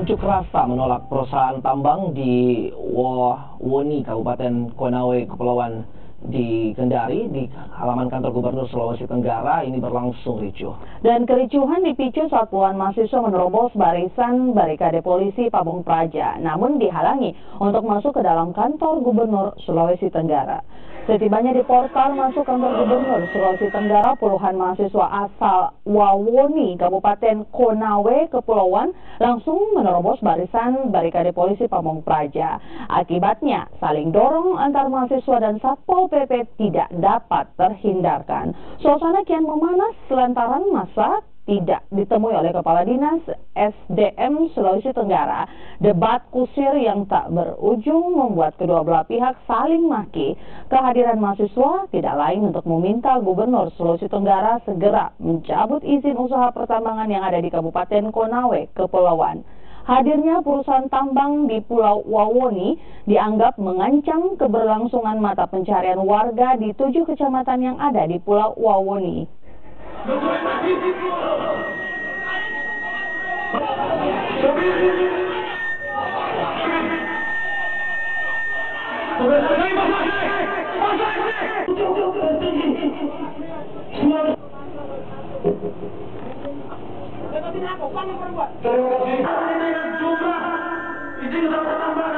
berunjuk rasa menolak perusahaan tambang di Wawoni, Kabupaten Konawe, Kepulauan di Kendari, di halaman kantor Gubernur Sulawesi Tenggara ini berlangsung ricuh. Dan kericuhan dipicu saat puluhan mahasiswa menerobos barisan barikade polisi Pabong Praja, namun dihalangi untuk masuk ke dalam kantor Gubernur Sulawesi Tenggara. Setibanya di portal masuk kantor Gubernur Sulawesi Tenggara, puluhan mahasiswa asal Wawoni, Kabupaten Konawe, Kepulauan, langsung menerobos barisan barikade polisi Pabong Praja. Akibatnya, saling dorong antar mahasiswa dan Satpol PP tidak dapat terhindarkan. Suasana kian memanas lantaran massa tidak ditemui oleh Kepala Dinas SDM Sulawesi Tenggara. Debat kusir yang tak berujung membuat kedua belah pihak saling maki. Kehadiran mahasiswa tidak lain untuk meminta Gubernur Sulawesi Tenggara segera mencabut izin usaha pertambangan yang ada di Kabupaten Konawe, Kepulauan. Hadirnya perusahaan tambang di Pulau Wawoni dianggap mengancam keberlangsungan mata pencarian warga di 7 kecamatan yang ada di Pulau Wawoni. Terima kasih. Jumlah izin usaha tambang